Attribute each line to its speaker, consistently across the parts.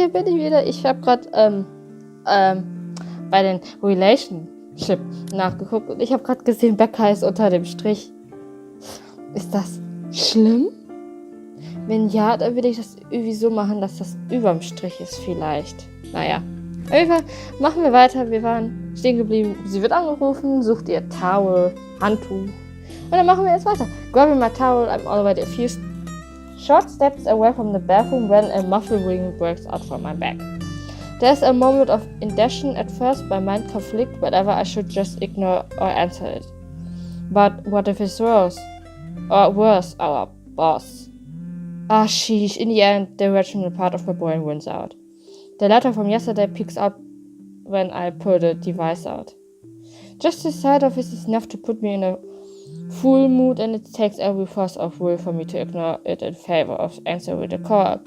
Speaker 1: hier bin ich wieder. Ich habe gerade bei den Relationship nachgeguckt und ich habe gerade gesehen, Becca ist unter dem Strich. Ist das schlimm? Wenn ja, dann würde ich das irgendwie so machen, dass das überm Strich ist vielleicht. Naja, auf jeden Fall machen wir weiter. Wir waren stehen geblieben. Sie wird angerufen, sucht ihr Towel, Handtuch. Und dann machen wir jetzt weiter. Grabbing my towel, I'm already a few short steps away from the bathroom when a muffled ring breaks out from my back. There's a moment of indecision at first, my mind conflict whether I should just ignore or answer it. But what if it's worse? Or worse, our boss? Ah, sheesh. In the end, the rational part of my brain wins out. The letter from yesterday peeks out when I pull the device out. Just the sight of it is enough to put me in a full mood, and it takes every force of will for me to ignore it in favor of answering the call.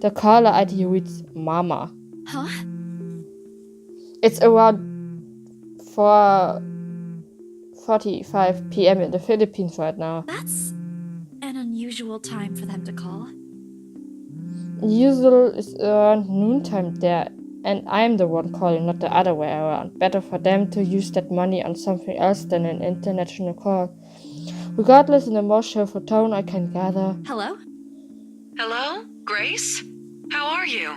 Speaker 1: The caller ID reads Mama.
Speaker 2: Huh?
Speaker 1: It's around 4:45 p.m. in the Philippines right now.
Speaker 2: That's an unusual time for them to call.
Speaker 1: Usual is around noontime there, and I'm the one calling, not the other way around. Better for them to use that money on something else than an international call. Regardless, in the most cheerful tone I can gather.
Speaker 2: Hello?
Speaker 3: Hello? Grace? How are you?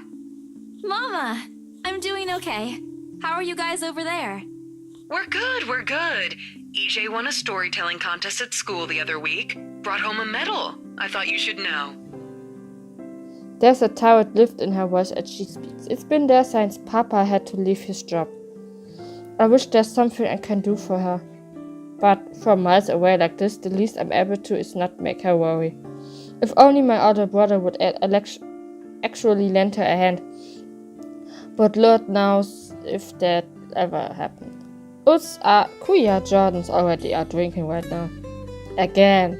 Speaker 2: Mama! I'm doing okay. How are you guys over there?
Speaker 3: We're good. EJ won a storytelling contest at school the other week. Brought home a medal. I thought you should know.
Speaker 1: There's a tired lift in her voice as she speaks. It's been there since Papa had to leave his job. I wish there's something I can do for her. But from miles away like this, the least I'm able to is not make her worry. If only my older brother would actually lend her a hand. But Lord knows if that ever happened. Us Kuya Jordans already are drinking right now. Again.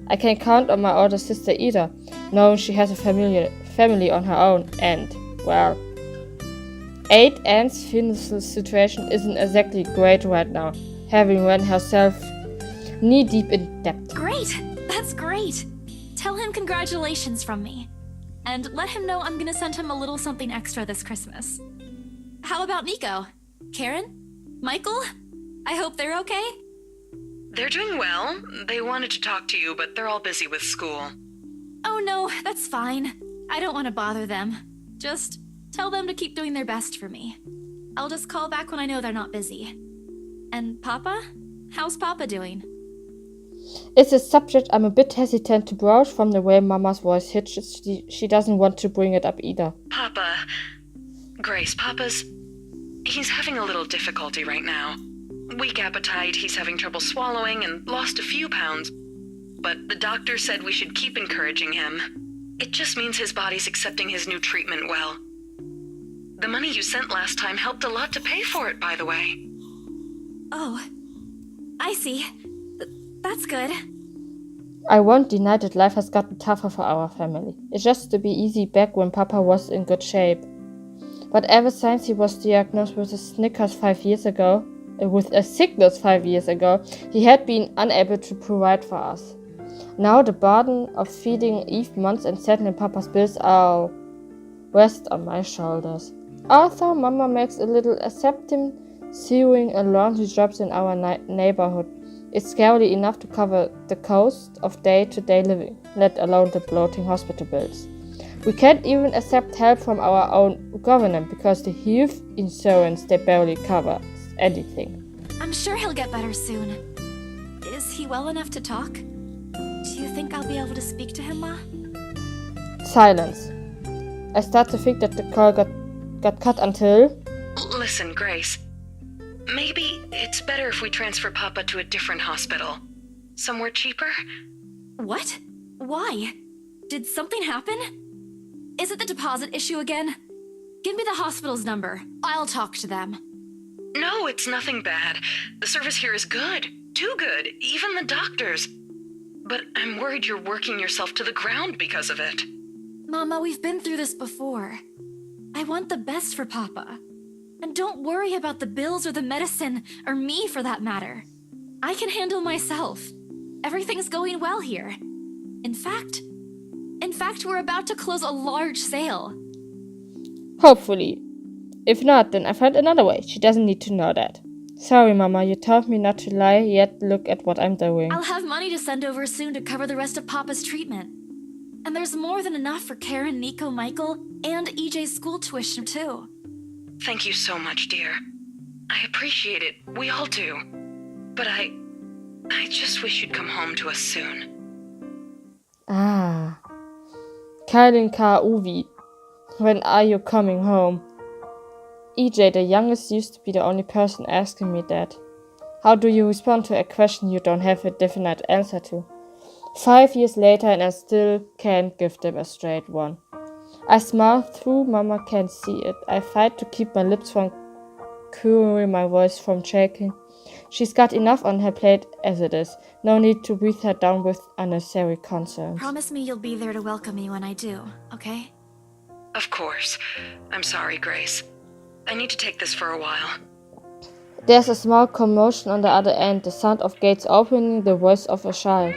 Speaker 1: I can't count on my older sister either, knowing she has a family on her own, and, well, 8 Aunt's financial situation isn't exactly great right now, having run herself knee-deep in debt.
Speaker 2: Great! That's great! Tell him congratulations from me. And let him know I'm gonna send him a little something extra this Christmas. How about Nico? Karen? Michael? I hope they're okay?
Speaker 3: They're doing well. They wanted to talk to you, but they're all busy with school.
Speaker 2: Oh no, that's fine. I don't want to bother them. Just tell them to keep doing their best for me. I'll just call back when I know they're not busy. And Papa? How's Papa doing?
Speaker 1: It's a subject I'm a bit hesitant to broach from the way Mama's voice hitches. She doesn't want to bring it up either.
Speaker 3: Grace, he's having a little difficulty right now. Weak appetite, he's having trouble swallowing, and lost a few pounds. But the doctor said we should keep encouraging him. It just means his body's accepting his new treatment well. The money you sent last time helped a lot to pay for it, by the way.
Speaker 2: Oh, I see. That's good.
Speaker 1: I won't deny that life has gotten tougher for our family. It used to be easy back when Papa was in good shape. But ever since he was diagnosed with a sickness 5 years ago, he had been unable to provide for us. Now the burden of feeding Eve months and settling Papa's bills all rest on my shoulders. Although Mama makes a little accepting sewing and laundry jobs in our neighborhood, it's scarcely enough to cover the cost of day-to-day living, let alone the bloating hospital bills. We can't even accept help from our own government because the health insurance they barely covers anything.
Speaker 2: I'm sure he'll get better soon. Is he well enough to talk? Do you think I'll be able to speak to him, Ma?
Speaker 1: Silence. I start to think that the call got cut until...
Speaker 3: Listen, Grace. Maybe it's better if we transfer Papa to a different hospital. Somewhere cheaper?
Speaker 2: What? Why? Did something happen? Is it the deposit issue again? Give me the hospital's number. I'll talk to them.
Speaker 3: No, it's nothing bad. The service here is good. Too good. Even the doctors. But I'm worried you're working yourself to the ground because of it.
Speaker 2: Mama, we've been through this before. I want the best for Papa. And don't worry about the bills or the medicine, or me for that matter. I can handle myself. Everything's going well here. In fact, we're about to close a large sale.
Speaker 1: Hopefully. If not, then I found another way. She doesn't need to know that. Sorry, Mama, you told me not to lie, yet look at what I'm doing.
Speaker 2: I'll have money to send over soon to cover the rest of Papa's treatment. And there's more than enough for Karen, Nico, Michael, and EJ's school tuition, too.
Speaker 3: Thank you so much, dear. I appreciate it. We all do. But I just wish you'd come home to us soon.
Speaker 1: Ah. Kylie K. Uvi. When are you coming home? EJ, the youngest, used to be the only person asking me that. How do you respond to a question you don't have a definite answer to? 5 years later and I still can't give them a straight one. I smile through, Mama can't see it. I fight to keep my lips from quivering, my voice from shaking. She's got enough on her plate as it is. No need to breathe her down with unnecessary concerns.
Speaker 2: Promise me you'll be there to welcome me when I do, okay?
Speaker 3: Of course. I'm sorry, Grace. I need to take this for a while.
Speaker 1: There's a small commotion on the other end, the sound of gates opening, the voice of a child.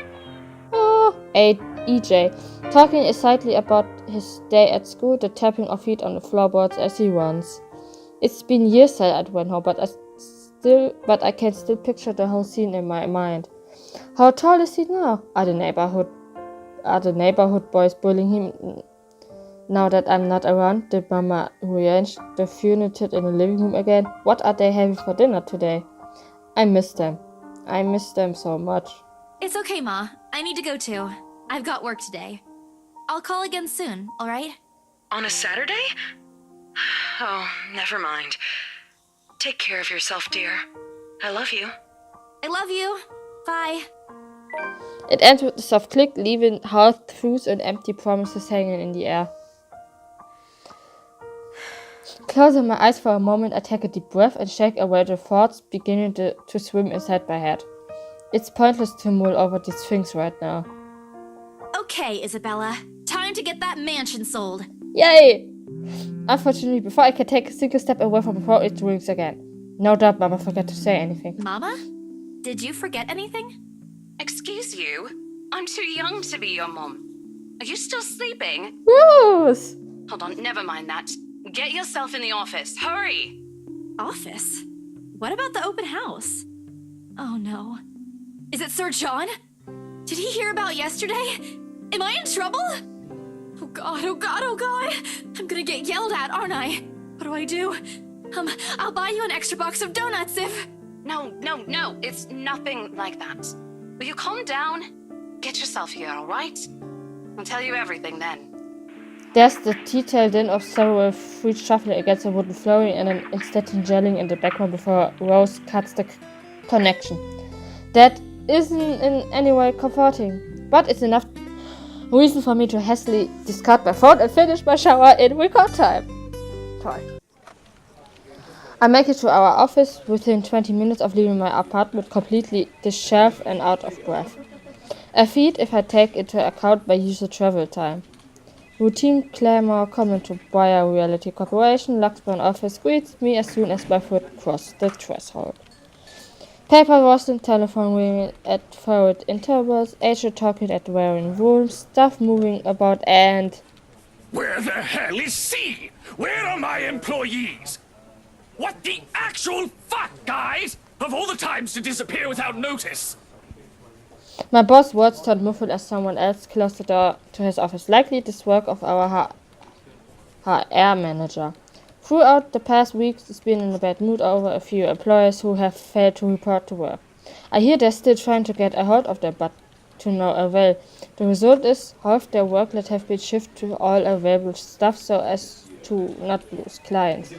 Speaker 1: Oh, EJ, talking excitedly about his day at school, the tapping of feet on the floorboards as he runs. It's been years since I went home, but I can still picture the whole scene in my mind. How tall is he now? Are the neighborhood boys bullying him now that I'm not around? Did Mama rearrange the furniture in the living room again? What are they having for dinner today? I miss them. I miss them so much.
Speaker 2: It's okay, Ma. I need to go too. I've got work today. I'll call again soon, alright?
Speaker 3: On a Saturday? Oh, never mind. Take care of yourself, dear. I love you.
Speaker 2: I love you. Bye.
Speaker 1: It ends with a soft click, leaving hard truths and empty promises hanging in the air. Closing my eyes for a moment, I take a deep breath and shake away the thoughts beginning to swim inside my head. It's pointless to mull over these things right now.
Speaker 2: Okay, Isabella. Time to get that mansion sold.
Speaker 1: Yay! Unfortunately, before I can take a single step away from the phone, it rings again. No doubt Mama forgot to say anything.
Speaker 2: Mama? Did you forget anything?
Speaker 4: Excuse you? I'm too young to be your mom. Are you still sleeping?
Speaker 1: Rose!
Speaker 4: Hold on, never mind that. Get yourself in the office. Hurry!
Speaker 2: Office? What about the open house? Oh no. Is it Sir John? Did he hear about yesterday? Am I in trouble? Oh god, oh god, oh god! I'm gonna get yelled at, aren't I? What do I do? I'll buy you an extra box of donuts if...
Speaker 4: No, it's nothing like that. Will you calm down? Get yourself here, alright? I'll tell you everything then.
Speaker 1: There's the detailed din of several feet shuffling against the wooden flooring and an instant yelling in the background before Rose cuts the connection. That isn't in any way comforting, but it's enough reason for me to hastily discard my phone and finish my shower in record time. Toll. I make it to our office within 20 minutes of leaving my apartment completely disheveled and out of breath. A feat if I take into account my usual travel time. Routine clamor common to Bayer Reality Corporation, Luxburn office greets me as soon as my foot crosses the threshold. Paper rustling, telephone ringing at furrowed intervals, HR talking at varying rooms, stuff moving about and...
Speaker 5: Where the hell is C? Where are my employees? What the actual fuck, guys? Of all the times to disappear without notice.
Speaker 1: My boss' words turned muffled as someone else closed the door to his office, likely this work of our HR manager. Throughout the past weeks, he's been in a bad mood over a few employees who have failed to report to work. I hear they're still trying to get a hold of them, but to no avail. The result is half their workload have been shifted to all available staff so as to not lose clients.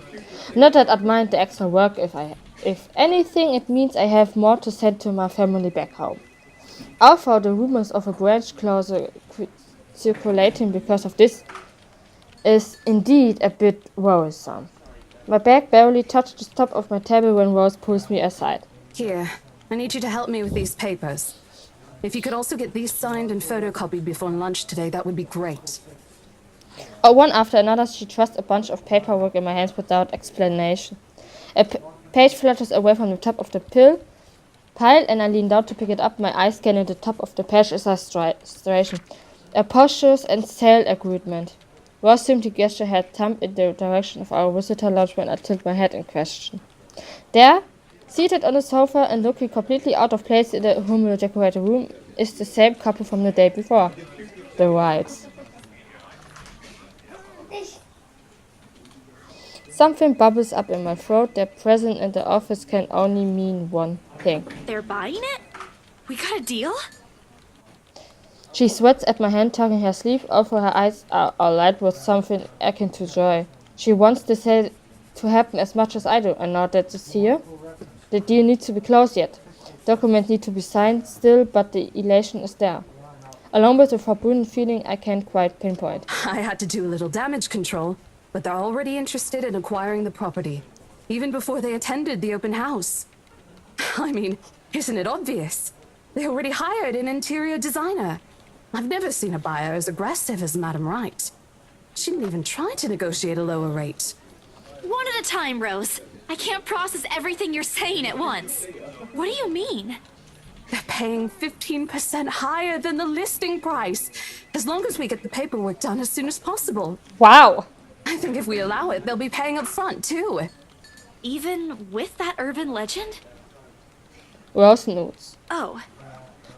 Speaker 1: Not that I'd mind the extra work if anything, it means I have more to send to my family back home. Although the rumors of a branch closure circulating because of this is indeed a bit worrisome. My bag barely touched the top of my table when Rose pulls me aside.
Speaker 6: Here, I need you to help me with these papers. If you could also get these signed and photocopied before lunch today, that would be great.
Speaker 1: Oh, one after another, she thrusts a bunch of paperwork in my hands without explanation. A page flutters away from the top of the pile, and I lean down to pick it up, my eyes scanning the top of the page as I illustration. A purchase and sale agreement. Rose simply gestured her thumb in the direction of our visitor lounge when I tilted my head in question. There, seated on the sofa and looking completely out of place in the humble decorated room, is the same couple from the day before. The Wrights. Something bubbles up in my throat. Their presence in the office can only mean one thing.
Speaker 2: They're buying it? We got a deal?
Speaker 1: She sweats at my hand, tugging her sleeve over her eyes are alight with something akin to joy. She wants the sale to happen as much as I do, and now that it's here, the deal needs to be closed yet. Documents need to be signed still, but the elation is there. Along with a forbidden feeling I can't quite pinpoint.
Speaker 6: I had to do a little damage control, but they're already interested in acquiring the property, even before they attended the open house. I mean, isn't it obvious? They already hired an interior designer. I've never seen a buyer as aggressive as Madame Wright. She didn't even try to negotiate a lower rate.
Speaker 2: One at a time, Rose. I can't process everything you're saying at once. What do you mean?
Speaker 6: They're paying 15% higher than the listing price, as long as we get the paperwork done as soon as possible.
Speaker 1: Wow!
Speaker 6: I think if we allow it, they'll be paying up front, too.
Speaker 2: Even with that urban legend?
Speaker 1: Rose notes.
Speaker 2: Oh,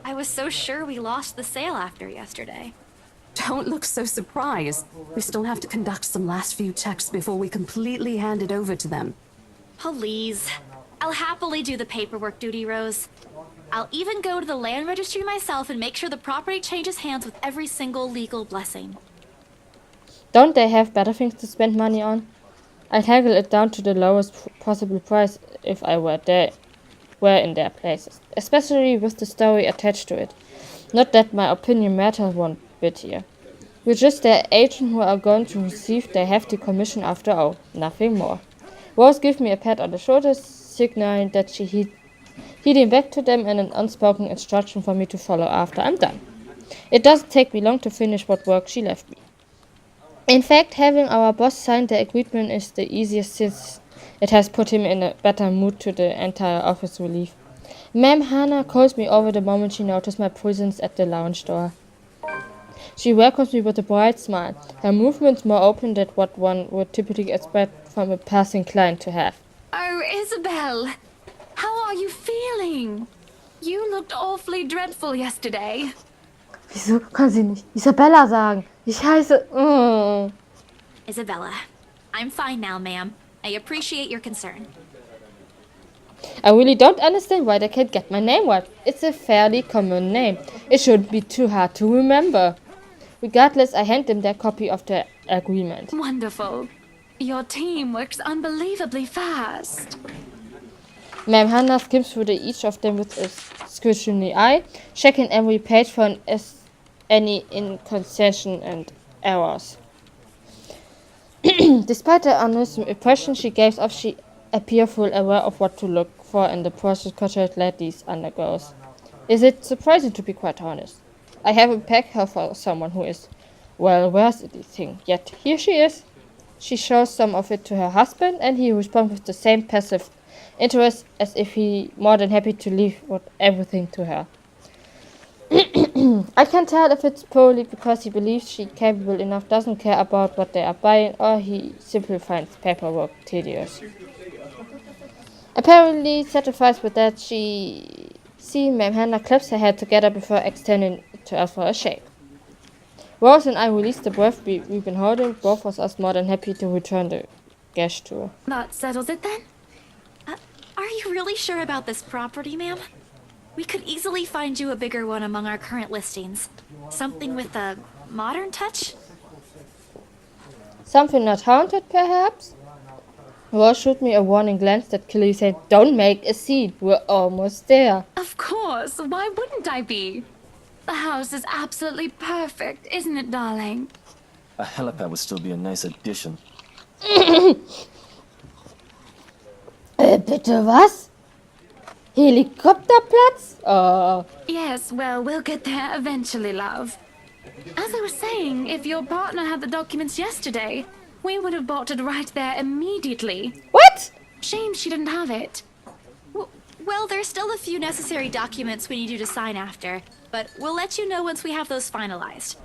Speaker 2: I was so sure we lost the sale after yesterday.
Speaker 6: Don't look so surprised. We still have to conduct some last few checks before we completely hand it over to them.
Speaker 2: Please. I'll happily do the paperwork duty, Rose. I'll even go to the land registry myself and make sure the property changes hands with every single legal blessing.
Speaker 1: Don't they have better things to spend money on? I'd haggle it down to the lowest possible price if I were in their places, especially with the story attached to it. Not that my opinion matters one bit here. We're just their agent who are going to receive their hefty commission after all, nothing more. Rose gives me a pat on the shoulder, signaling that she heading back to them and an unspoken instruction for me to follow after I'm done. It doesn't take me long to finish what work she left me. In fact, having our boss sign the agreement is the easiest since it has put him in a better mood to the entire office relief. Ma'am Hannah calls me over the moment she noticed my presence at the lounge door. She welcomes me with a bright smile, her movements more open than what one would typically expect from a passing client to have.
Speaker 4: Oh, Isabel! How are you feeling? You looked awfully dreadful yesterday.
Speaker 1: Wieso kann sie nicht Isabella sagen? Ich heiße...
Speaker 2: Isabella, I'm fine now, ma'am. I appreciate your concern.
Speaker 1: I really don't understand why they can't get my name right. It's a fairly common name. It shouldn't be too hard to remember. Regardless, I hand them their copy of the agreement.
Speaker 4: Wonderful. Your team works unbelievably fast.
Speaker 1: Ma'am Hannah skims through each of them with a scrutiny eye, checking every page for any inconsistency and errors. Despite the unusual impression she gave off, she appeared full aware of what to look for in the process corporate ladies undergoes. Is it surprising, to be quite honest? I haven't pegged her for someone who is well versed in this thing, yet here she is. She shows some of it to her husband, and he responds with the same passive interest as if he more than happy to leave with everything to her. I can tell if it's purely because he believes she's capable enough, doesn't care about what they are buying, or he simply finds paperwork tedious. Apparently satisfied with that, Ma'am Hannah claps her head together before extending it to us for a shake. Rose and I released the breath we've been holding, both of us more than happy to return the guest tour.
Speaker 2: That settles it then? Are you really sure about this property, ma'am? We could easily find you a bigger one among our current listings. Something with a modern touch?
Speaker 1: Something not haunted, perhaps? Rose shot me a warning glance that clearly said, "Don't make a scene, we're almost there."
Speaker 4: Of course, why wouldn't I be? The house is absolutely perfect, isn't it, darling?
Speaker 7: A helipad would still be a nice addition.
Speaker 1: Bitte was? Helikopterplatz?
Speaker 4: Yes, well, we'll get there eventually, love. As I was saying, if your partner had the documents yesterday, we would have bought it right there immediately.
Speaker 1: What?
Speaker 4: Shame she didn't have it.
Speaker 2: Well, there's still a few necessary documents we need you to sign after, but we'll let you know once we have those finalized.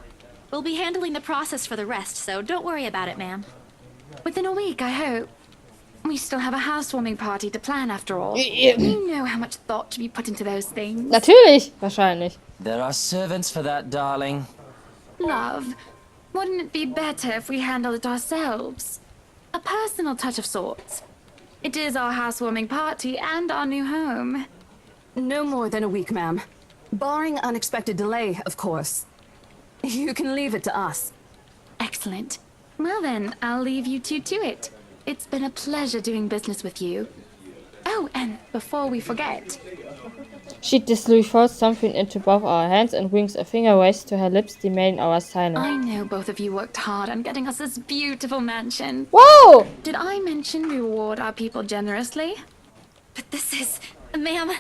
Speaker 2: We'll be handling the process for the rest, so don't worry about it, ma'am.
Speaker 4: Within a week, I hope. We still have a housewarming party to plan after all.
Speaker 1: Ja.
Speaker 4: You know how much thought to be put into those things.
Speaker 1: Natürlich, wahrscheinlich.
Speaker 7: There are servants for that, darling.
Speaker 4: Love, wouldn't it be better if we handled it ourselves? A personal touch of sorts. It is our housewarming party and our new home.
Speaker 6: No more than a week, ma'am. Barring unexpected delay, of course. You can leave it to us.
Speaker 4: Excellent. Well then, I'll leave you two to it. It's been a pleasure doing business with you. Oh, and before we forget,
Speaker 1: She dislowly folds something into both our hands and winks a finger waist to her lips, demanding our silence.
Speaker 4: I know both of you worked hard on getting us this beautiful mansion.
Speaker 1: Whoa!
Speaker 4: Did I mention we reward our people generously?
Speaker 2: But this is... Ma'am,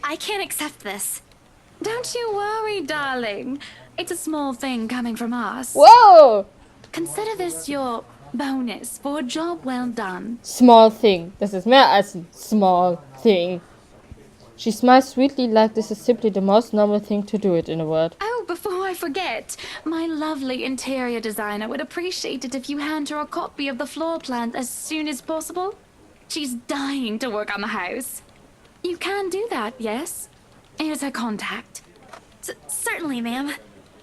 Speaker 2: I can't accept this.
Speaker 4: Don't you worry, darling. It's a small thing coming from us.
Speaker 1: Whoa!
Speaker 4: Consider this your bonus for a job well done.
Speaker 1: Small thing. Das ist mehr als ein small thing. She smiles sweetly like this is simply the most normal thing to do it in a world.
Speaker 4: Oh, before I forget, my lovely interior designer would appreciate it if you hand her a copy of the floor plan as soon as possible. She's dying to work on the house. You can do that, yes? Here's her contact.
Speaker 2: Certainly, ma'am.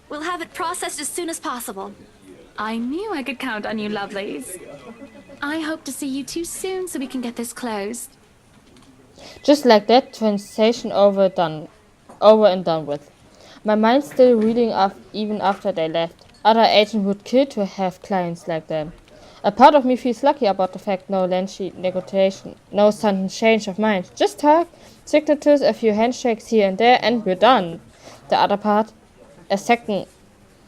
Speaker 2: We'll have it processed as soon as possible.
Speaker 4: I knew I could count on you, lovelies. I hope to see you two soon so we can get this closed.
Speaker 1: Just like that, transaction over and done with. My mind's still reeling up even after they left. Other agents would kill to have clients like them. A part of me feels lucky about the fact no lengthy negotiation, no sudden change of mind. Just talk, signatures, a few handshakes here and there, and we're done. The other part, a second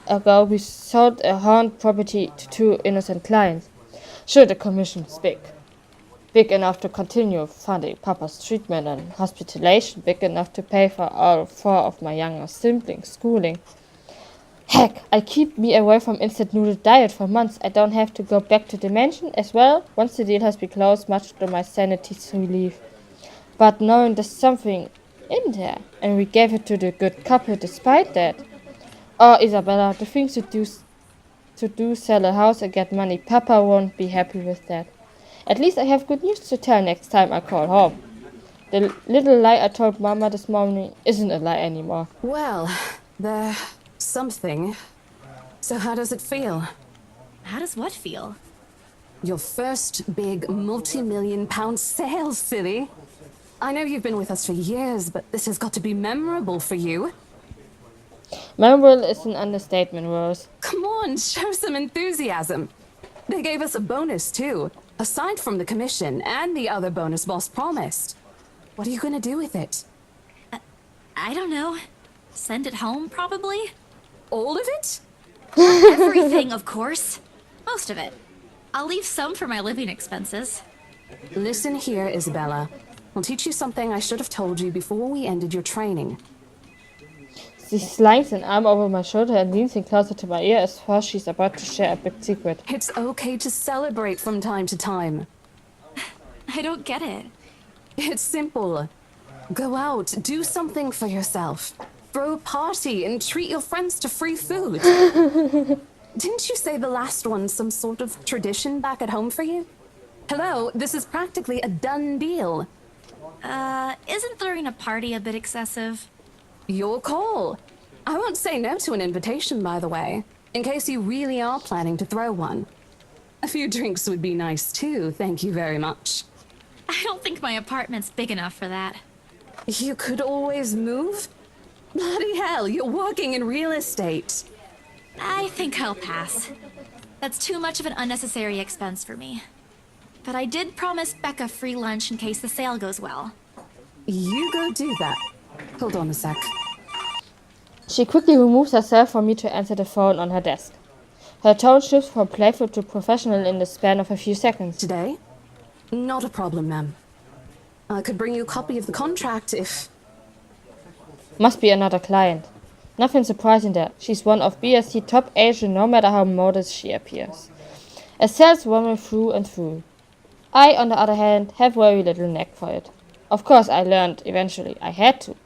Speaker 1: ago we sold a haunted property to two innocent clients. Sure, the commission's big. Big enough to continue funding Papa's treatment and hospitalization, big enough to pay for all four of my younger siblings' schooling. Heck, I keep me away from instant noodle diet for months. I don't have to go back to the mansion as well. Once the deal has been closed, much to my sanity's relief. But knowing there's something in there, and we gave it to the good couple despite that. Oh, Isabella, the things to do sell a house and get money. Papa won't be happy with that. At least I have good news to tell next time I call home. The little lie I told Mama this morning isn't a lie anymore.
Speaker 6: Well, there's something. So how does it feel?
Speaker 2: How does what feel?
Speaker 6: Your first big multi-million-pound sale, silly. I know you've been with us for years, but this has got to be memorable for you.
Speaker 1: Memorable is an understatement, Rose.
Speaker 6: Come on, show some enthusiasm. They gave us a bonus, too. Aside from the commission and the other bonus boss promised. What are you gonna do with it?
Speaker 2: I don't know. Send it home, probably?
Speaker 6: All of it?
Speaker 2: Everything, of course. Most of it. I'll leave some for my living expenses.
Speaker 6: Listen here, Isabella. I'll teach you something I should have told you before we ended your training.
Speaker 1: She slings an arm over my shoulder and leans in closer to my ear as though she's about to share a big secret.
Speaker 6: It's okay to celebrate from time to time.
Speaker 2: I don't get it.
Speaker 6: It's simple. Go out, do something for yourself. Throw a party and treat your friends to free food. Didn't you say the last one's some sort of tradition back at home for you? Hello, this is practically a done deal.
Speaker 2: Isn't throwing a party a bit excessive?
Speaker 6: Your call. I won't say no to an invitation, by the way, in case you really are planning to throw one. A few drinks would be nice too, thank you very much.
Speaker 2: I don't think my apartment's big enough for that.
Speaker 6: You could always move? Bloody hell, you're working in real estate.
Speaker 2: I think I'll pass. That's too much of an unnecessary expense for me. But I did promise Becca free lunch in case the sale goes well.
Speaker 6: You go do that. Hold on a sec.
Speaker 1: She quickly removes herself for me to answer the phone on her desk. Her tone shifts from playful to professional in the span of a few seconds.
Speaker 6: Today? Not a problem, ma'am. I could bring you a copy of the contract if...
Speaker 1: Must be another client. Nothing surprising there. She's one of BSC top agents no matter how modest she appears. A saleswoman through and through. I, on the other hand, have very little knack for it. Of course I learned eventually. I had to.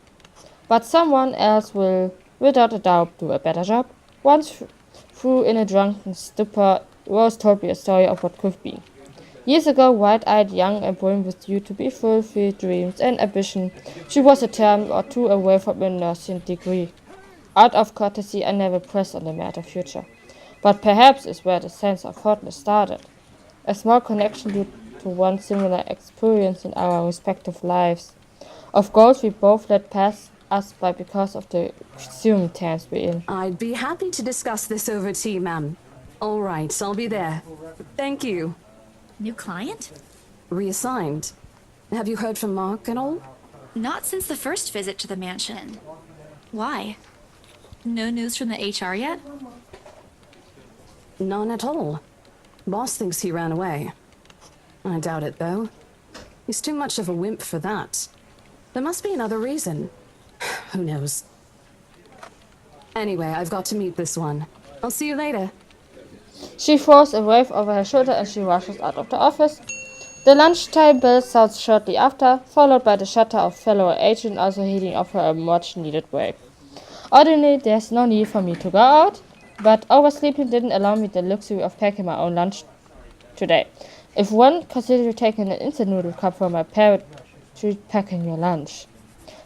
Speaker 1: But someone else will, without a doubt, do a better job. Once through in a drunken stupor, Rose told me a story of what could be. Years ago, wide-eyed, young, and born with due to be fulfilled dreams and ambition, she was a term or two away from a nursing degree. Out of courtesy, I never pressed on the matter future. But perhaps is where the sense of hotness started. A small connection due to one similar experience in our respective lives. Of goals we both let pass us by because of the consumed times we're in.
Speaker 6: I'd be happy to discuss this over tea, ma'am. All right, I'll be there. Thank you.
Speaker 2: New client?
Speaker 6: Reassigned. Have you heard from Mark at all?
Speaker 2: Not since the first visit to the mansion. Why? No news from the HR yet?
Speaker 6: None at all. Boss thinks he ran away. I doubt it, though. He's too much of a wimp for that. There must be another reason. Who knows? Anyway, I've got to meet this one. I'll see you later.
Speaker 1: She throws a wave over her shoulder and she rushes out of the office. The lunchtime bell sounds shortly after, followed by the shutter of fellow agent also heading off her a much-needed break. Ordinarily, there's no need for me to go out, but oversleeping didn't allow me the luxury of packing my own lunch today. If one considered taking an instant noodle cup from my parent, treat packing your lunch.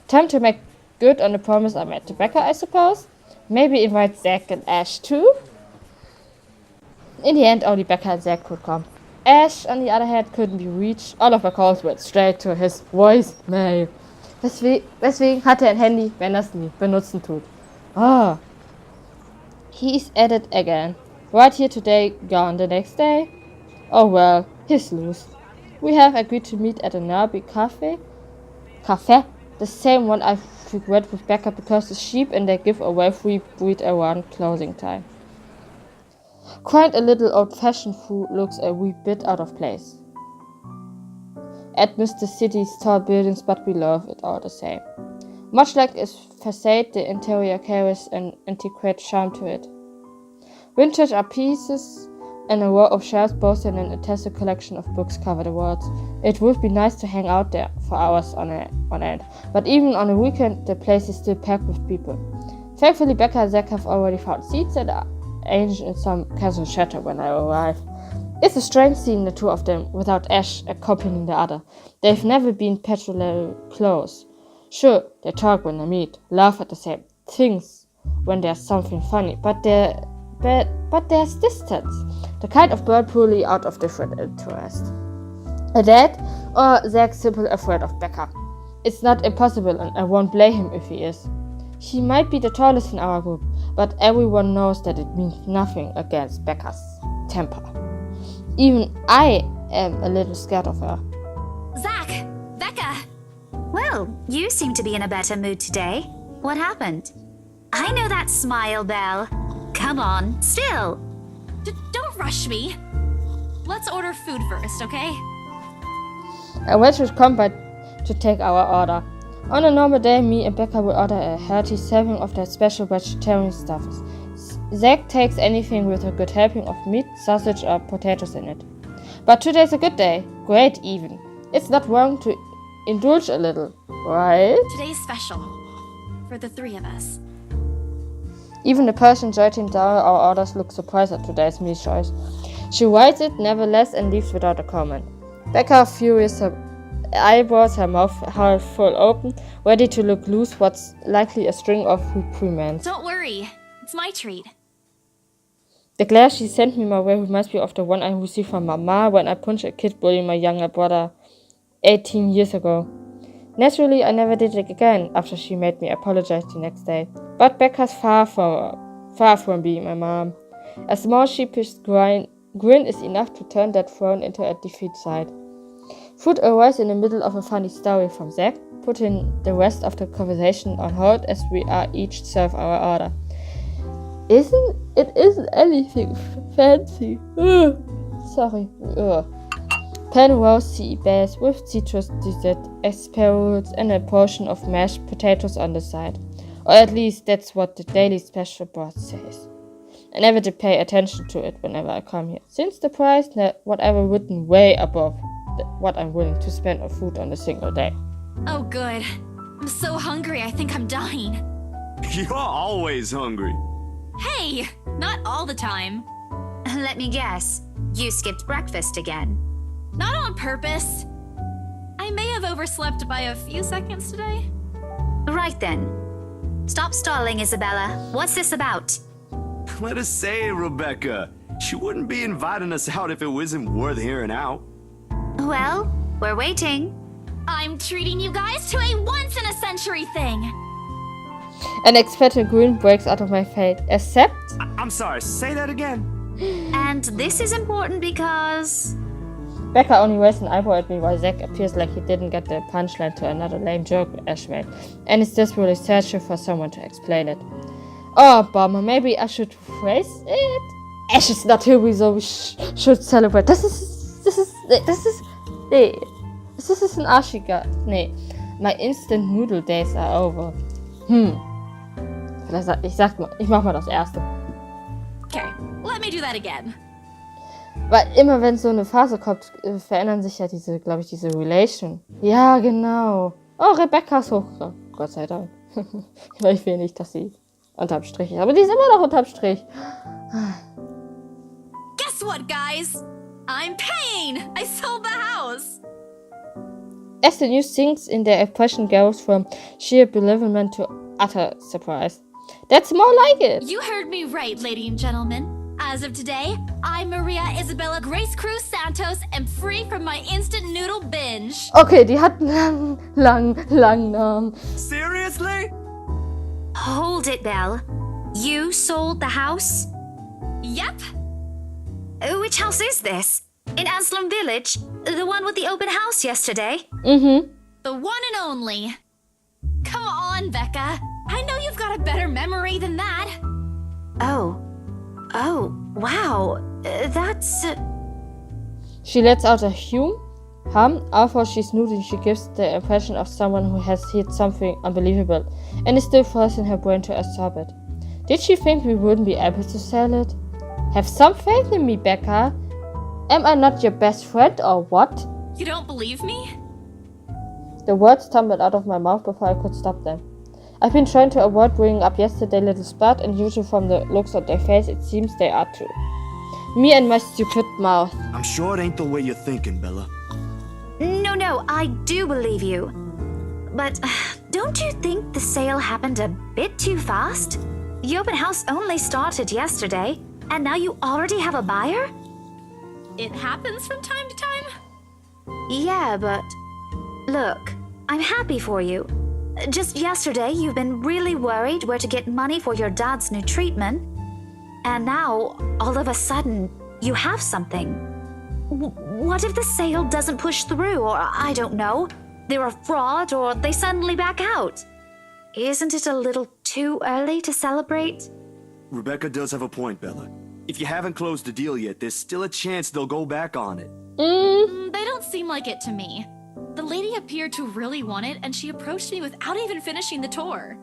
Speaker 1: Time to make good on the promise I made to Becca, I suppose. Maybe invite Zack and Ash too? In the end, only Becca and Zack could come. Ash, on the other hand, couldn't be reached. All of her calls went straight to his voicemail. Weswegen hat ein Handy, wenn es nie benutzen tut. Ah. He's at it again. Right here today, gone the next day. Oh well, he's loose. We have agreed to meet at a nearby cafe, the same one I frequent with Becca because the sheep and they give away free breed around closing time. Quite a little old-fashioned food looks a wee bit out of place. Amidst the city's tall buildings, but we love it all the same. Much like its facade, the interior carries an antiquated charm to it. Vintage art pieces and a row of shelves boasting an impressive collection of books cover the walls. It would be nice to hang out there for hours on end, but even on a weekend, the place is still packed with people. Thankfully, Becca and Zack have already found seats and are engaged in some casual chatter when I arrive. It's a strange seeing the two of them without Ash accompanying the other. They've never been particularly close. Sure, they talk when they meet, laugh at the same things when there's something funny, but there's distance, the kind of bird purely out of different interest. A dad or Zack simply afraid of Becca. It's not impossible and I won't blame him if he is. He might be the tallest in our group, but everyone knows that it means nothing against Becca's temper. Even I am a little scared of her.
Speaker 2: Zack! Becca!
Speaker 8: Well, you seem to be in a better mood today. What happened? I know that smile, Belle. Come on, still.
Speaker 2: Don't rush me. Let's order food first, okay?
Speaker 1: A waitress comes by to take our order. On a normal day, me and Becca will order a hearty serving of that special vegetarian stuff. Zack takes anything with a good helping of meat, sausage, or potatoes in it. But today's a good day. Great, even. It's not wrong to indulge a little, right?
Speaker 2: Today's special. For the three of us.
Speaker 1: Even the person jotting down our orders looks surprised at today's meal choice. She writes it nevertheless and leaves without a comment. Becca, furious, her eyebrows, her mouth half full open, ready to look loose what's likely a string of reprimands.
Speaker 2: Don't worry. It's my treat.
Speaker 1: The glare she sent me my way reminds me of the one I received from Mama when I punched a kid bullying my younger brother 18 years ago. Naturally, I never did it again after she made me apologize the next day. But Becca's far from being my mom. A small sheepish grin is enough to turn that frown into a defeat sigh. Food arrives in the middle of a funny story from Zack, putting the rest of the conversation on hold as we are each serve our order. It isn't anything fancy. Sorry. Penrose sea bass with citrus dessert, asparagus, and a portion of mashed potatoes on the side. Or at least that's what the daily special board says. I never did pay attention to it whenever I come here, since the price whatever written way above what I'm willing to spend on food on a single day.
Speaker 2: Oh, good. I'm so hungry, I think I'm dying.
Speaker 9: You're always hungry.
Speaker 2: Hey, not all the time.
Speaker 8: Let me guess. You skipped breakfast again.
Speaker 2: Not on purpose. I may have overslept by a few seconds today.
Speaker 8: Right then. Stop stalling, Isabella. What's this about?
Speaker 9: Let us say, Rebecca. She wouldn't be inviting us out if it wasn't worth hearing out.
Speaker 8: Well, we're waiting.
Speaker 2: I'm treating you guys to a once-in-a-century thing.
Speaker 1: An expected grin breaks out of my face. Except...
Speaker 9: I'm sorry, say that again.
Speaker 8: And this is important because...
Speaker 1: Becca only raised an eyebrow at me while Zack appears like he didn't get the punchline to another lame joke Ash made, and is desperately searching for someone to explain it. Oh, bummer. Maybe I should phrase it? Ash is not here, so we should celebrate. Das ist ein arschiger... Nee. My instant noodle days are over. Ich mach mal das erste.
Speaker 2: Okay, let me do that again.
Speaker 1: Weil immer wenn so eine Phase kommt, verändern sich ja diese Relation. Ja, genau. Oh, Rebecca ist hochgegangen. Gott sei Dank. Weil ich will nicht, dass sie unterm Strich ist. Aber die ist immer noch unterm Strich.
Speaker 2: Guess what, guys? I'm paying! I sold the house!
Speaker 1: As the news sinks in, their impression goes from sheer bewilderment to utter surprise. That's more like it!
Speaker 2: You heard me right, ladies and gentlemen. As of today, I'm Maria Isabella Grace Cruz Santos and free from my instant noodle binge.
Speaker 1: Okay, die hat einen langen Namen.
Speaker 9: Seriously?
Speaker 8: Hold it, Belle. You sold the house?
Speaker 2: Yep.
Speaker 8: Which house is this? In Anslem Village? The one with the open house yesterday?
Speaker 1: Mhm.
Speaker 2: The one and only. Come on, Becca. I know you've got a better memory than that.
Speaker 8: Oh, wow. That's...
Speaker 1: She lets out a hum. Although she's noodling, she gives the impression of someone who has hit something unbelievable and is still forcing her brain to absorb it. Did she think we wouldn't be able to sell it? Have some faith in me, Becca. Am I not your best friend or what?
Speaker 2: You don't believe me?
Speaker 1: The words tumbled out of my mouth before I could stop them. I've been trying to avoid bringing up yesterday's little spat, and usually from the looks on their face, it seems they are too. Me and my stupid mouth.
Speaker 9: I'm sure it ain't the way you're thinking, Bella.
Speaker 8: No, I do believe you. But don't you think the sale happened a bit too fast? The open house only started yesterday, and now you already have a buyer?
Speaker 2: It happens from time to time.
Speaker 8: Yeah, but... Look, I'm happy for you. Just yesterday, you've been really worried where to get money for your dad's new treatment. And now, all of a sudden, you have something. What if the sale doesn't push through, or I don't know, they're a fraud, or they suddenly back out? Isn't it a little too early to celebrate?
Speaker 9: Rebecca does have a point, Bella. If you haven't closed the deal yet, there's still a chance they'll go back on it.
Speaker 2: They don't seem like it to me. The lady appeared to really want it, and she approached me without even finishing the tour.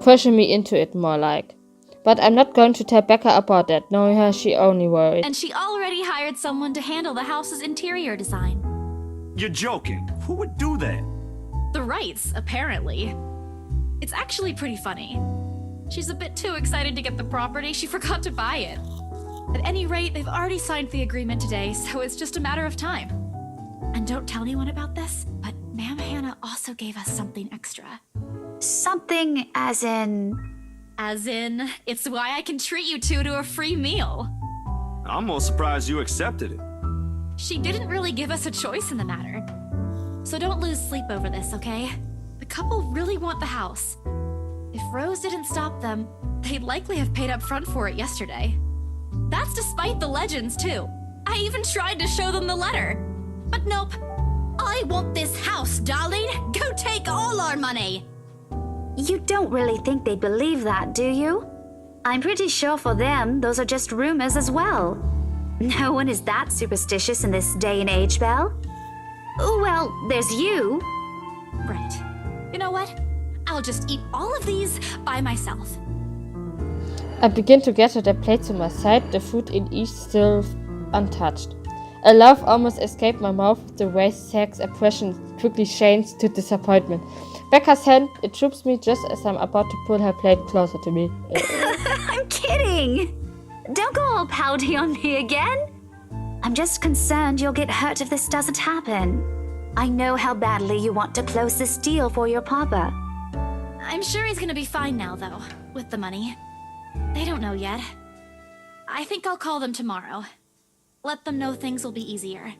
Speaker 1: Pressure me into it, more like. But I'm not going to tell Becca about that, knowing her she only worried.
Speaker 2: And she already hired someone to handle the house's interior design.
Speaker 9: You're joking. Who would do that?
Speaker 2: The Wrights, apparently. It's actually pretty funny. She's a bit too excited to get the property, she forgot to buy it. At any rate, they've already signed the agreement today, so it's just a matter of time. And don't tell anyone about this, but Ma'am Hannah also gave us something extra.
Speaker 8: Something as in...
Speaker 2: As in, it's why I can treat you two to a free meal.
Speaker 9: I'm most surprised you accepted it.
Speaker 2: She didn't really give us a choice in the matter. So don't lose sleep over this, okay? The couple really want the house. If Rose didn't stop them, they'd likely have paid up front for it yesterday. That's despite the legends, too. I even tried to show them the letter. But nope. I want this house, darling. Go take all our money.
Speaker 8: You don't really think they believe that, do you? I'm pretty sure for them, those are just rumors as well. No one is that superstitious in this day and age, Belle. Well, there's you.
Speaker 2: Right. You know what? I'll just eat all of these by myself.
Speaker 1: I begin to gather their plates to my side, the food in each still untouched. A laugh almost escaped my mouth, the way Zack's expression quickly changed to disappointment. Becca's hand, it trips me just as I'm about to pull her plate closer to me.
Speaker 8: I'm kidding! Don't go all pouty on me again. I'm just concerned you'll get hurt if this doesn't happen. I know how badly you want to close this deal for your papa.
Speaker 2: I'm sure he's gonna be fine now, though, with the money. They don't know yet. I think I'll call them tomorrow. Let them know things will be easier.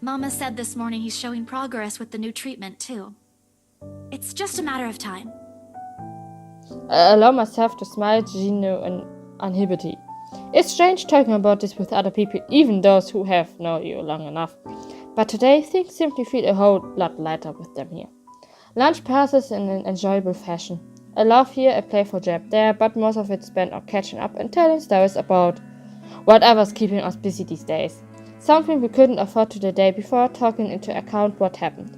Speaker 2: Mama said this morning he's showing progress with the new treatment, too. It's just a matter of time.
Speaker 1: I allow myself to smile genuine uninhibited. It's strange talking about this with other people, even those who have known you long enough. But today, things simply feel a whole lot lighter with them here. Lunch passes in an enjoyable fashion. I laugh here, a playful jab there, but most of it spent on catching up and telling stories about whatever's keeping us busy these days. Something we couldn't afford to the day before, taking into account what happened.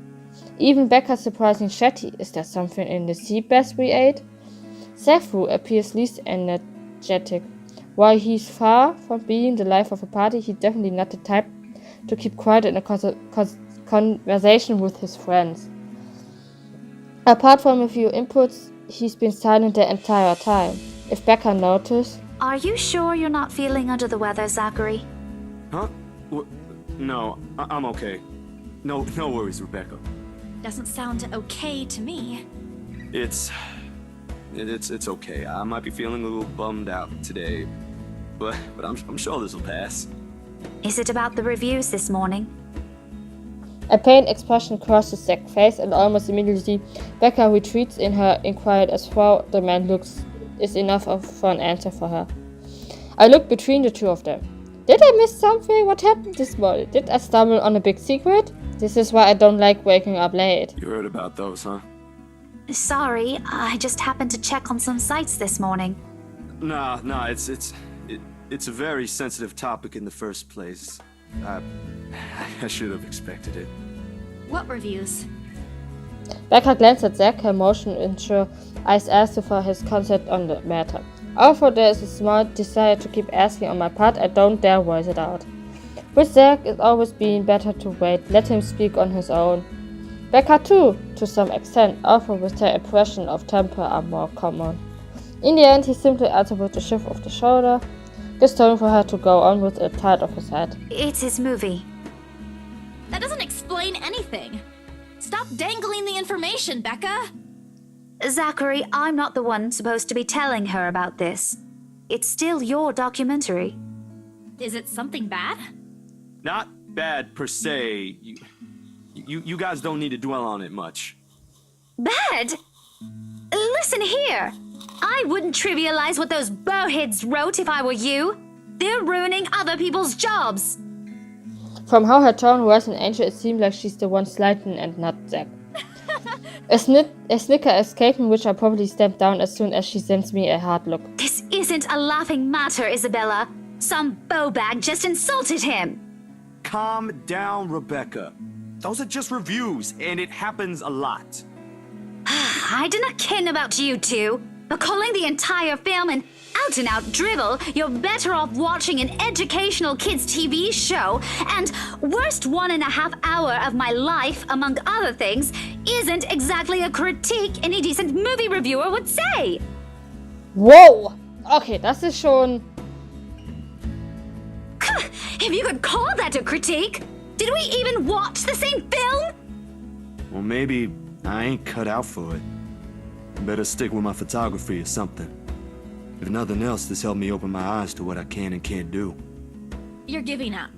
Speaker 1: Even Becca's surprising chatty. Is there something in the sea bass we ate? Sefu appears least energetic. While he's far from being the life of a party, he's definitely not the type to keep quiet in a conversation with his friends. Apart from a few inputs, he's been silent the entire time. If Becca noticed...
Speaker 8: Are you sure you're not feeling under the weather, Zachary?
Speaker 9: Huh? No, I'm okay. No worries, Rebecca.
Speaker 2: Doesn't sound okay to me.
Speaker 9: It's okay. I might be feeling a little bummed out today, but I'm sure this will pass.
Speaker 8: Is it about the reviews this morning?
Speaker 1: A pained expression crosses Zach's face, and almost immediately Becca retreats in her inquired as far the man looks is enough for an answer for her. I look between the two of them. Did I miss something? What happened this morning? Did I stumble on a big secret? This is why I don't like waking up late.
Speaker 9: You heard about those, huh?
Speaker 8: Sorry, I just happened to check on some sites this morning.
Speaker 9: Nah, it's a very sensitive topic in the first place. I should have expected it.
Speaker 2: What reviews?
Speaker 1: Becca glanced at Zach, her emotion unsure eyes asked for his consent on the matter. Although there is a small desire to keep asking on my part, I don't dare voice it out. With Zach, it's always been better to wait, let him speak on his own. Becca too, to some extent, although with her impression of temper are more common. In the end, he simply answered with a shift of the shoulder, gesturing for her to go on with a tilt of his head.
Speaker 8: It's his movie.
Speaker 2: That doesn't explain anything. Stop dangling the information, Becca!
Speaker 8: Zachary, I'm not the one supposed to be telling her about this. It's still your documentary.
Speaker 2: Is it something bad?
Speaker 9: Not bad per se. You guys don't need to dwell on it much.
Speaker 8: Bad? Listen here. I wouldn't trivialize what those bowheads wrote if I were you. They're ruining other people's jobs.
Speaker 1: From how her tone was an angel, it seemed like she's the one slighting and not Zach. A snicker escaped me, which I probably stamped down as soon as she sends me a hard look.
Speaker 8: This isn't a laughing matter, Isabella. Some bowbag just insulted him.
Speaker 9: Calm down, Rebecca. Those are just reviews, and it happens a lot.
Speaker 8: I do not ken about you two, but calling the entire film an out-and-out drivel, you're better off watching an educational kids' TV show, and worst 1.5 hour of my life, among other things, isn't exactly a critique any decent movie reviewer would say.
Speaker 1: Wow! Okay, das ist schon...
Speaker 8: If you could call that a critique, did we even watch the same film?
Speaker 9: Well, maybe I ain't cut out for it. Better stick with my photography or something. If nothing else, this helped me open my eyes to what I can and can't do.
Speaker 2: You're giving up.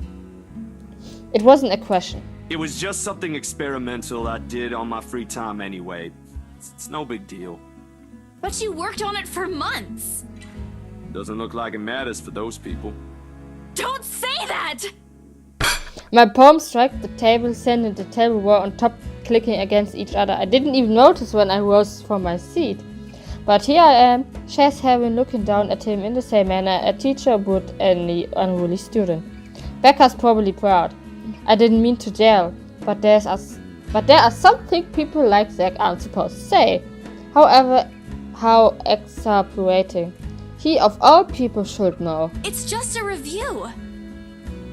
Speaker 1: It wasn't a question.
Speaker 9: It was just something experimental I did on my free time anyway. It's no big deal.
Speaker 2: But you worked on it for months.
Speaker 9: Doesn't look like it matters for those people.
Speaker 2: Don't say that!
Speaker 1: My palm struck the table, sending the tableware on top clicking against each other. I didn't even notice when I rose from my seat. But here I am, Chaz Harwin looking down at him in the same manner a teacher would any unruly student. Becca's probably proud. I didn't mean to yell, but there are something people like Zach aren't supposed to say. However, how exasperating. He of all people should know.
Speaker 2: It's just a review.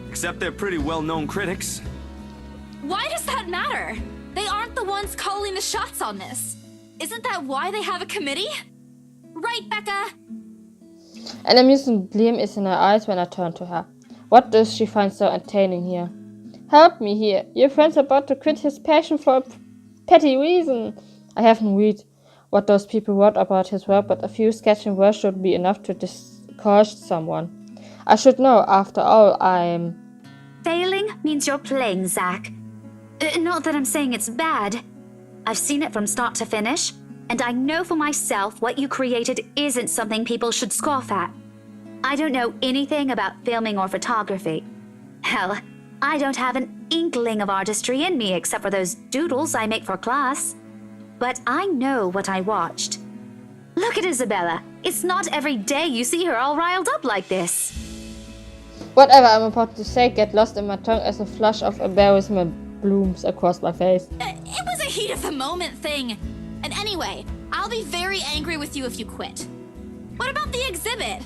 Speaker 9: Except they're pretty well-known critics.
Speaker 2: Why does that matter? They aren't the ones calling the shots on this. Isn't that why they have a committee? Right, Becca?
Speaker 1: An amusing gleam is in her eyes when I turn to her. What does she find so entertaining here? Help me here. Your friend's about to quit his passion for a petty reason. I haven't read what those people wrote about his work, but a few sketching words should be enough to discourage someone. I should know, after all, I'm...
Speaker 8: Failing means you're playing, Zach. Not that I'm saying it's bad. I've seen it from start to finish, and I know for myself what you created isn't something people should scoff at. I don't know anything about filming or photography. Hell, I don't have an inkling of artistry in me except for those doodles I make for class. But I know what I watched. Look at Isabella. It's not every day you see her all riled up like this.
Speaker 1: Whatever I'm about to say get lost in my tongue as a flush of embarrassment blooms across my face.
Speaker 2: It was a heat of the moment thing. And anyway, I'll be very angry with you if you quit. What about the exhibit?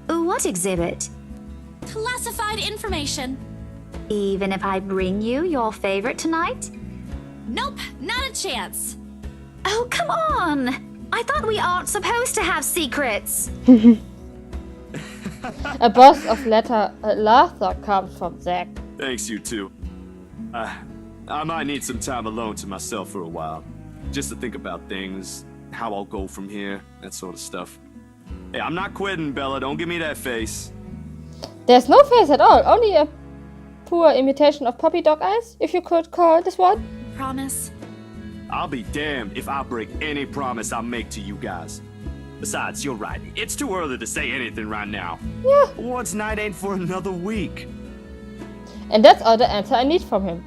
Speaker 8: What exhibit?
Speaker 2: Classified information.
Speaker 8: Even if I bring you your favorite tonight?
Speaker 2: Nope, not a chance.
Speaker 8: Oh, come on! I thought we aren't supposed to have secrets.
Speaker 1: A burst of laughter comes from Zach.
Speaker 9: Thanks, you two. I might need some time alone to myself for a while. Just to think about things, how I'll go from here, that sort of stuff. Hey, I'm not quitting, Bella. Don't give me that face.
Speaker 1: There's no face at all, only a poor imitation of puppy dog eyes, if you could call this one.
Speaker 2: Promise.
Speaker 9: I'll be damned if I break any promise I make to you guys. Besides, you're right. It's too early to say anything right now.
Speaker 1: Yeah.
Speaker 9: Once night ain't for another week.
Speaker 1: And that's all the answer I need from him.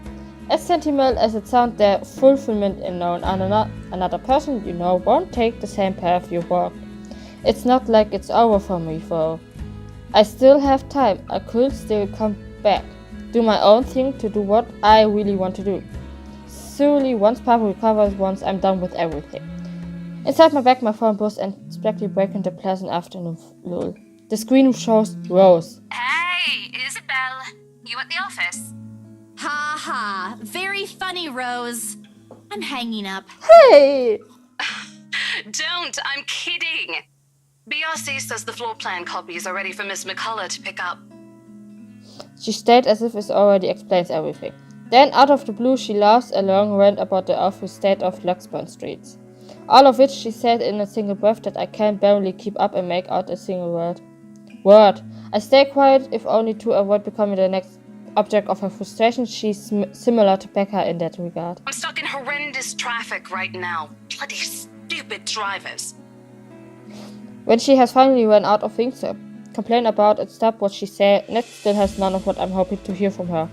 Speaker 1: As sentimental as it sounds, their fulfillment in knowing another person you know won't take the same path you walked. It's not like it's over for me, though. I still have time. I could still come back, do my own thing to do what I really want to do. Surely once Papa recovers, once I'm done with everything. Inside my bag, my phone buzzed and spectacly breaking the pleasant afternoon lull. The screen shows Rose.
Speaker 6: Hey, Isabel. You at the office?
Speaker 2: Ha ha. Very funny, Rose. I'm hanging up.
Speaker 1: Hey!
Speaker 6: Don't, I'm kidding. BRC says the floor plan copies are ready for Miss McCullough to pick up.
Speaker 1: She stayed as if it already explains everything. Then, out of the blue, she laughs a long rant about the awful state of Luxburn streets. All of which she said in a single breath that I can barely keep up and make out a single word. I stay quiet, if only to avoid becoming the next object of her frustration. She's similar to Becca in that regard.
Speaker 6: I'm stuck in horrendous traffic right now. Bloody stupid drivers.
Speaker 1: When she has finally run out of things to complain about and stop what she said, Ned still has none of what I'm hoping to hear from her.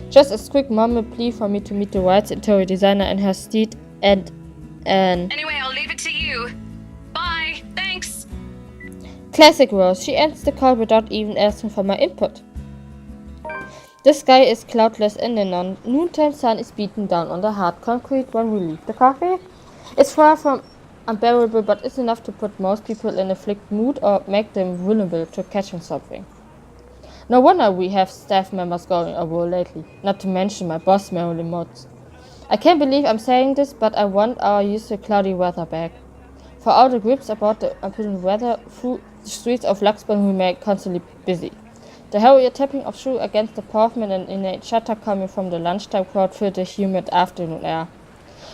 Speaker 1: Just a quick mumbled plea for me to meet the right interior designer in her stead and
Speaker 6: Anyway, I'll leave it to you. Bye. Thanks.
Speaker 1: Classic Rose. She ends the call without even asking for my input. The sky is cloudless and the noontime sun is beating down on the hard concrete when we leave the cafe. It's far from unbearable, but it's enough to put most people in a flicked mood or make them vulnerable to catching something. No wonder we have staff members going away lately, not to mention my boss, Marilyn Motz. I can't believe I'm saying this, but I want our usual cloudy weather back. For all the grips about the unpleasant weather, through the streets of Luxburn remain constantly busy. The hurried tapping of shoes against the pavement and innate chatter coming from the lunchtime crowd filled the humid afternoon air.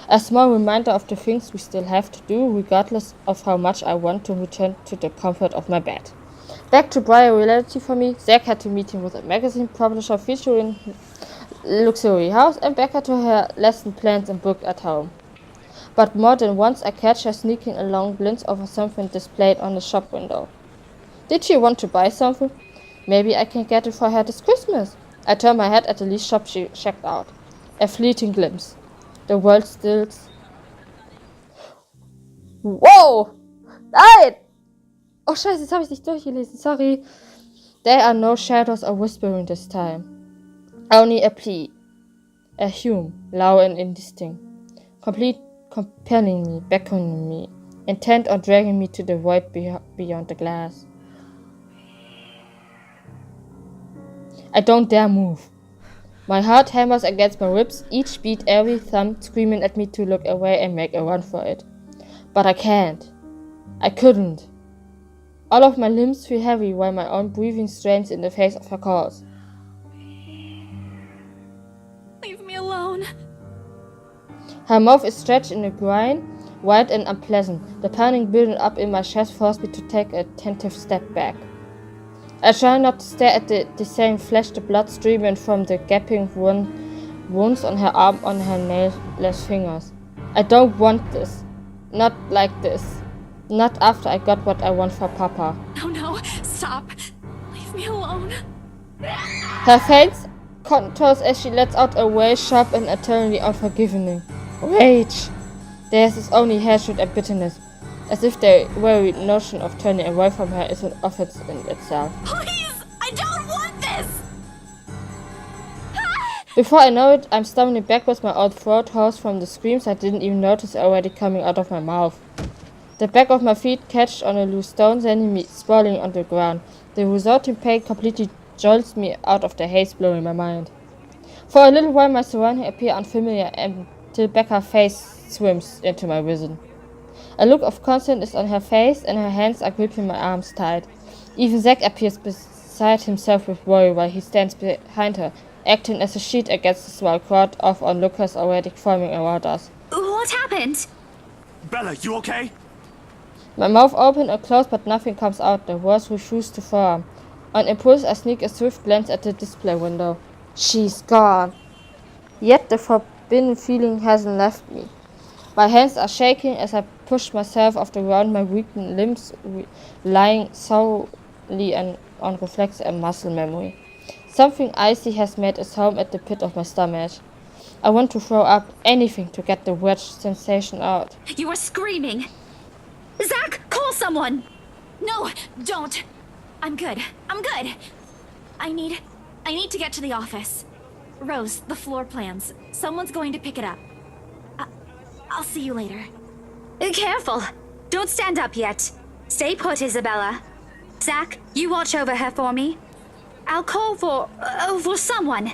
Speaker 1: A small reminder of the things we still have to do, regardless of how much I want to return to the comfort of my bed. Back to Briar reality for me. Zach had a meeting with a magazine publisher featuring luxury house, and Becca to her lesson plans and book at home. But more than once I catch her sneaking a long glance over something displayed on the shop window. Did she want to buy something? Maybe I can get it for her this Christmas. I turn my head at the least shop she checked out. A fleeting glimpse. The world stills. Wow! Nein! Oh scheiße, jetzt habe ich nicht durchgelesen, sorry. There are no shadows or whispering this time. Only a plea. A hum, low and indistinct. Compelling me, beckoning me, intent on dragging me to the void beyond the glass. I don't dare move. My heart hammers against my ribs, each beat every thumb screaming at me to look away and make a run for it. But I can't. I couldn't. All of my limbs feel heavy while my own breathing strains in the face of her calls.
Speaker 2: Leave me alone.
Speaker 1: Her mouth is stretched in a grin, wild and unpleasant. The pounding building up in my chest forced me to take a tentative step back. I try not to stare at the descending flesh, the blood streaming from the gaping wounds on her arm, on her nailless fingers. I don't want this. Not like this. Not after I got what I want for Papa.
Speaker 2: No, stop. Leave me alone.
Speaker 1: Her face contours as she lets out a wail sharp and eternally unforgiving. Rage. Theirs is only hatred and bitterness, as if the very notion of turning away from her is an offense in itself.
Speaker 2: Please! I don't want this!
Speaker 1: Before I know it, I'm stumbling backwards, my old throat hoarse from the screams I didn't even notice already coming out of my mouth. The back of my feet catched on a loose stone, sending me sprawling on the ground. The resulting pain completely jolts me out of the haze blowing my mind. For a little while my surroundings appear unfamiliar until Becca's face swims into my vision. A look of concern is on her face and her hands are gripping my arms tight. Even Zack appears beside himself with worry while he stands behind her, acting as a sheet against the small crowd of onlookers already forming around us.
Speaker 8: What happened?
Speaker 9: Bella, you okay?
Speaker 1: My mouth open and closed, but nothing comes out. The words refuse to form. On impulse, I sneak a swift glance at the display window. She's gone. Yet the forbidden feeling hasn't left me. My hands are shaking as I push myself off the ground, my weakened limbs lying solely on reflex and muscle memory. Something icy has made its home at the pit of my stomach. I want to throw up anything to get the wedge sensation out.
Speaker 8: You are screaming. Zack, call someone!
Speaker 2: No, don't. I'm good. I need to get to the office. Rose, the floor plans. Someone's going to pick it up. I'll see you later.
Speaker 8: Careful. Don't stand up yet. Stay put, Isabella. Zack, you watch over her for me. I'll call for someone.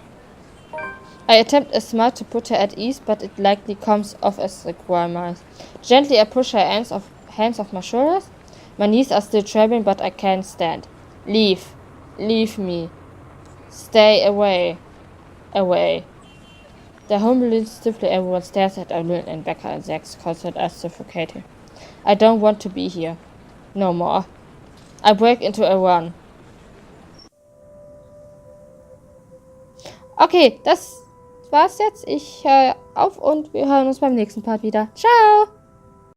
Speaker 1: I attempt a smile to put her at ease, but it likely comes off as a grimace. Gently I push her hands off my shoulders. My knees are still trembling, but I can't stand. Leave me. Stay away. The humbling stiffly everyone stares at Alun and Becca and Zack's concert as suffocating. I don't want to be here. No more. I break into a run. Okay, das war's jetzt. Ich höre auf und wir hören uns beim nächsten Part wieder. Ciao!